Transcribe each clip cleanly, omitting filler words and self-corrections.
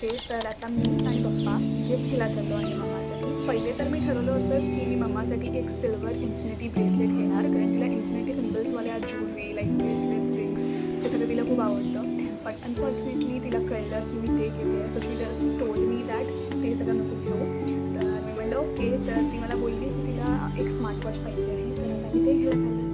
Okay, तर आता मी आणि पप्पा गिफ्ट घ्यायला चाललो आहे मम्मासाठी. पहिले तर मी ठरवलं होतं की मी मम्मासाठी एक सिल्वर इन्फिनिटी ब्रेसलेट घेणार, कारण तिला इन्फिनिटी सिम्बल्सवाल्या ज्वेलरी लाईक ब्रेसलेट्स, रिंग्स ते सगळं तिला खूप आवडतं. बट अनफॉर्च्युनेटली तिला कळलं की मी ते घेतो आहे, so she just told me that ते सगळं नको घेऊ. तर मी म्हटलं ओके. तर ती मला बोलली की तिला एक स्मार्टवॉच पाहिजे आहे, तर आता मी ते घ्यायला चाललं आहे.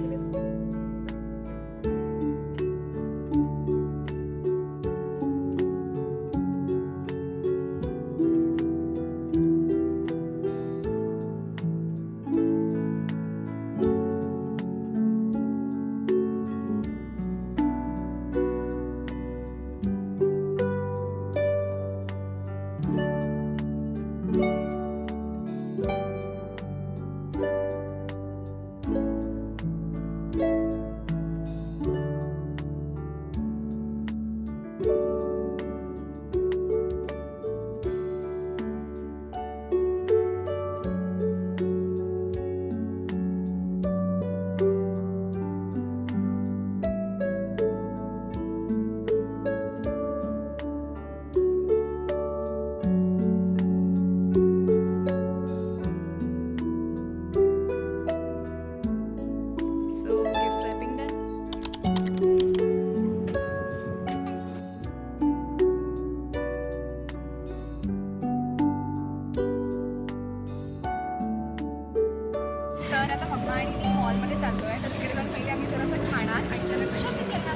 So gift wrapping done. तर आता मम्मा आणि मी मॉलमध्ये चाललो आहे, तर तिकडे जाऊन पहिले आम्ही थोडंसं खाणार आणि त्यानंतर शॉपिंग करणार.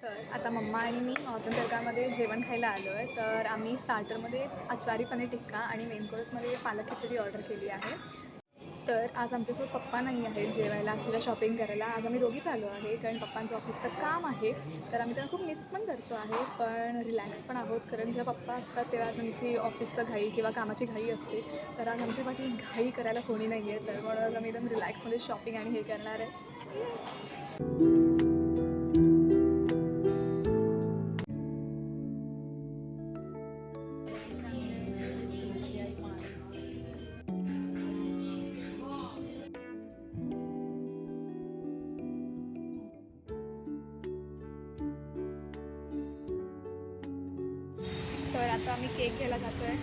तर आता मम्मा आणि मी नॉर्थन तडकामध्ये जेवण खायला आलो आहे. तर आम्ही स्टार्टरमध्ये अचारी पनीर टिक्का आणि मेन कोर्समध्ये पालक खिचडी ऑर्डर केली आहे. तर आज आमच्यासोबत पप्पा नाही आहेत जेवायला किंवा शॉपिंग करायला. आज आम्ही दोघीच आलो आहे, कारण पप्पांचं ऑफिसचं काम आहे. तर आम्ही त्यांना खूप मिस पण करतो आहे, पण रिलॅक्स पण आहोत, कारण जेव्हा पप्पा असतात तेव्हा त्यांची ऑफिसचं घाई किंवा कामाची घाई असते. तर आज आमच्या पाठी घाई करायला कोणी नाही आहे, तर म्हणून आम्ही एकदम रिलॅक्समध्ये शॉपिंग आणि हे करणार आहे. तर आता आम्ही केक घ्यायला जातो आहे.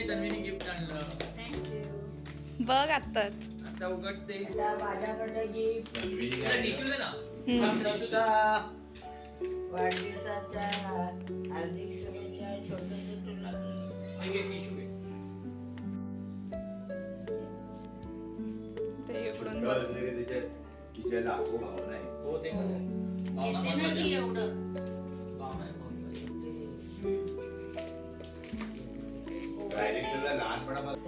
तन्वीने गिफ्ट आणलं. बघ आत्ताच. आता उघडते. माझ्याकडे गिफ्ट टिश्यू दे ना. वाढदिवसाच्या हार्दिक शुभेच्छा. छोटंसं तुला टिश्यू घे. ते इकडून बघ. तिच्या लाखो भावना आहे. हो ते डायरेक्टरला लहानपणापासून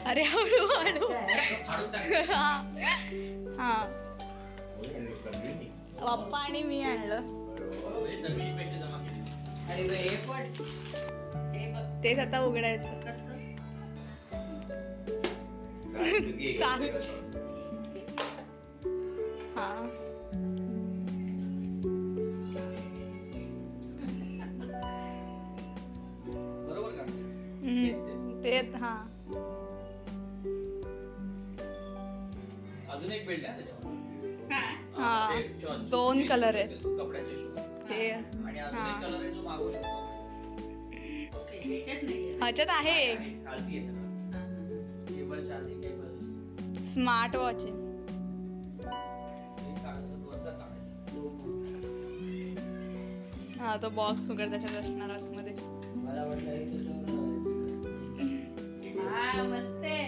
अरे हळू हळू. हा पप्पा आणि मी आणलं. तेच आता उघडायचं. चालेल. हा बरोबर का? ते हा अजून एक बेल्ट आहे त्याच्यावर. हा दोन कलर आहेत. कपड्याचे शूज हे आणि अजून हा. एक कलर आहे जो मागवू शकतो. ह्याच्यात आहे एक खालती आहे सगळं. Cable charging cable. Smart watch आहे. हे काढायचं, वरचा काढायचा. हा तो बॉक्स वगैरे त्याच्यात असणार आतमध्ये. मला वाटलं हे तुझं हा मस्त आहे.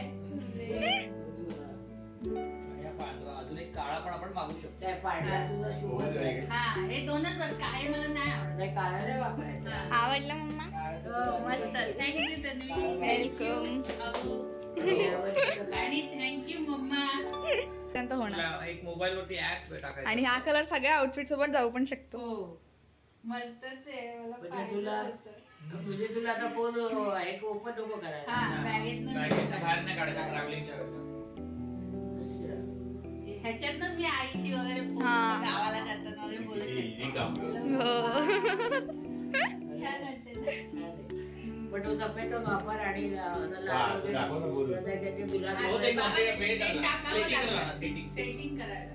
आणि हा पांढरा अजून एक काळा पण आपण मागू शकतो. त्या पांढरा तुझा शुभ आहे. हा हे दोनच बस, काय मला नाही आवडत. नाही काळा नाही वापरायचा. आवडलं मम्मा? काळा तर हो तुला मस्त, थँक्यू तन्वी. वेलकम. आणि यावर्षी तर काय आणि थँक्यू मम्मा. त्यानंतर होणार. आपला एक मोबाईल वरती ऍप टाकायचा. आणि हा कलर सगळ्या आउटफिट सोबत जाऊ पण शकतो. हो मस्तच आहे. मला म्हणजे पाहिजे तुला होतं. म्हणजे तुला आता फोन एक ओपन नको करायला. हा बॅगेतनं बाहेर नाही काढायचा ट्रॅव्हलिंगच्या वेळेला. ह्याच्यातच मी आईशी वगैरे बोलते, हा. गावाला जाताना वगैरे बोलू इझी शकते. काम हो. छान वाटते ना? पण तो सफेद वापर आणि असं हा, लाल तो दाखव ना बोलू. वगैरे ते तुला हा, हो, ते बाबा, वेळ ते झाला. टाकावं Setting लागलं. करा ना, setting. Setting करायला.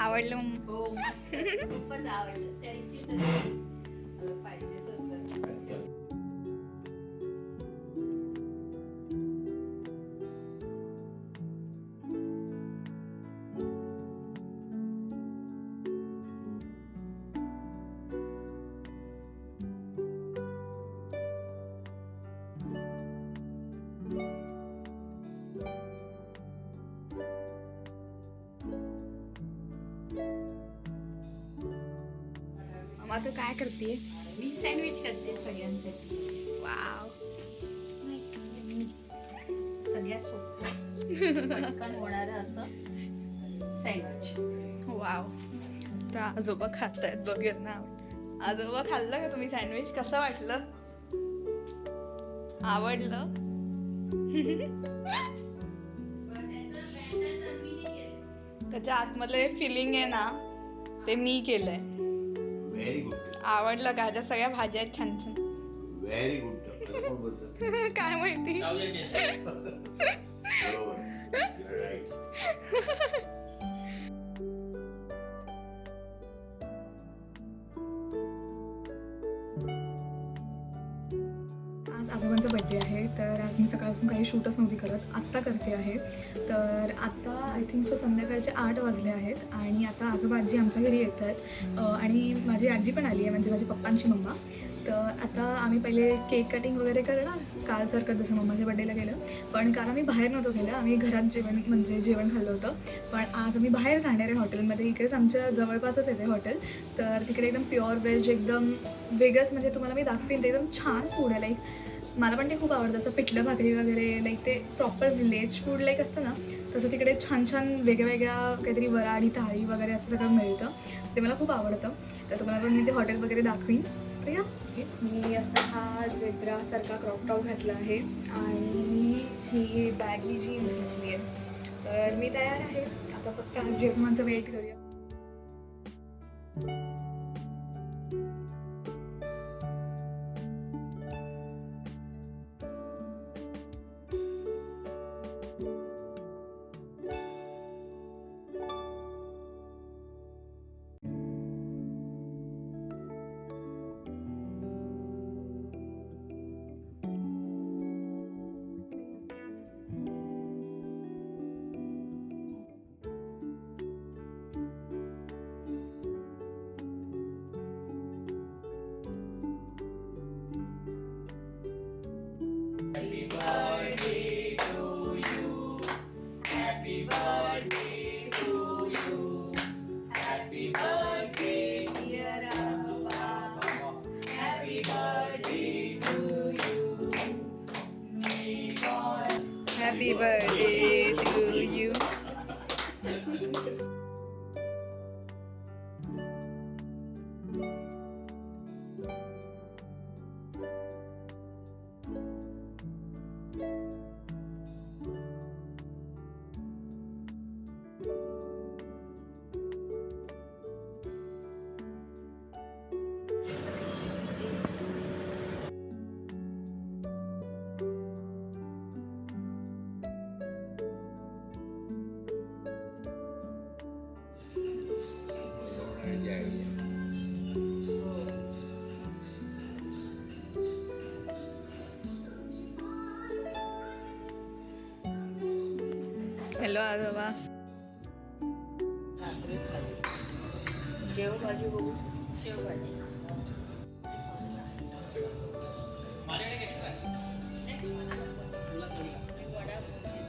आवडलं मम्मा? हो मस्त. खूपच आवडलं. Thank you Tanvi. मला पाहिजेच होतं. मम्मा तू काय करते? मी सँडविच करते सगळ्यांसाठी. वाव. सगळ्यात सोपं पटकन होणारं असं सँडविच. वाव. तर आजोबा खात आहेत बघूयात ना. आजोबा खाल्लं का तुम्ही सँडविच? कसं वाटलं? आवडलं? त्याच्या आतमधले फिलिंग आहे ना ते मी केलंय. Very good. आवडलं का? ह्याच्या सगळ्या भाज्या आहेत छान छान. Very good. कोण बोलतं? काय माहिती. South Indian. बरोबर. You're right. आज आजोबांचा बड्डे आहे, तर आज मी सकाळपासून काही शूटच नव्हती करत, आत्ता करते आहे. तर आत्ता आय थिंक सो संध्याकाळचे 8 वाजले आहेत आणि आता आजोबा आजी आमच्या घरी येत आहेत आणि माझी आजी पण आली आहे, म्हणजे माझ्या पप्पांची मम्मा. तर आता आम्ही पहिले केक कटिंग वगैरे करणार, कालसारखं जसं मम्माच्या बड्डेला केलं. पण काल आम्ही बाहेर नव्हतो गेलं, आम्ही घरात जेवण खाल्लं होतं. पण आज आम्ही बाहेर जाणार आहे हॉटेलमध्ये. इकडेच आमच्या जवळपासच येते हॉटेल, तर तिकडे एकदम प्युअर व्हेज, एकदम वेगळंच, म्हणजे तुम्हाला मी दाखवीन. ते एकदम छान फूड आहे. लाईक मला पण ते खूप आवडतं, असं पिठलं भाकरी वगैरे, लाईक ते प्रॉपर विलेज फूड लाईक असतं ना, तसं तिकडे छान छान वेगळ्या काहीतरी वराडी थाळी वगैरे असं सगळं मिळतं. ते मला खूप आवडतं. तर तुम्हाला पण मी ते हॉटेल वगैरे दाखवीन. तर या मी असा हा झेब्रासारखा क्रॉप टॉप घातला आहे आणि ही बॅगी जीन्स घेतली आहे. तर मी तयार आहे. आता फक्त आजी आजोबांचं वेट करूया. Happy birthday to you. Happy birthday to you. Happy birthday, dear Azuba. Happy birthday to you. May God Happy birthday to you. Hello आजोबा. जेव भाजी बघू. शेवभाजी माझ्याकडे एक्स्ट्रा नाही मला नको. तुला थोडी मी वडा बोलते.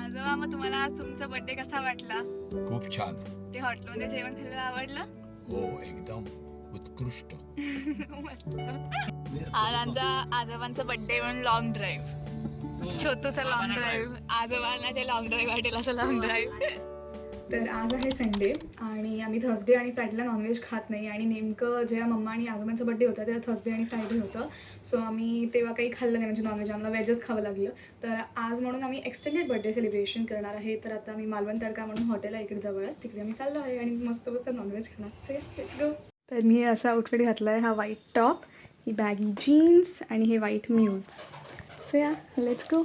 आजोबा, मग तुम्हाला आज तुमचा बर्थडे कसा वाटला? खूप छान. ते हॉटेलमध्ये जेवण खायला आवडलं? हो, एकदम उत्कृष्ट. मस्त. आज आमचा आजोबांचा बर्थडे म्हणून लॉंग ड्राईव्ह, छोटूसा लॉंग ड्राईव्ह, आजोबांना जे लॉंग ड्राईव्ह वाटेल असं लॉंग ड्राईव्ह. तर आज आहे संडे आणि आम्ही थर्सडे आणि फ्रायडेला नॉनव्हेज खात नाही आणि नेमकं जेव्हा मम्मा आणि आजोबांचा बर्थडे होता तेव्हा थर्सडे आणि फ्रायडे होतं. सो आम्ही तेव्हा काही खाल्लं नाही, म्हणजे नॉनव्हेज आम्हाला व्हेजच खावं लागलं. तर आज म्हणून आम्ही एक्सटेंडेड बर्थडे सेलिब्रेशन करणार आहे. तर आता आम्ही मालवण तडका म्हणून हॉटेल आहे इकडे जवळच, तिकडे आम्ही चाललो आहे आणि मस्त मस्त नॉनव्हेज खाणार. So let's go. तर मी असा आउटफिट घातला आहे, हा व्हाईट टॉप, ही बॅगी जीन्स आणि हे व्हाईट म्यूज. सो या लेट्स गो.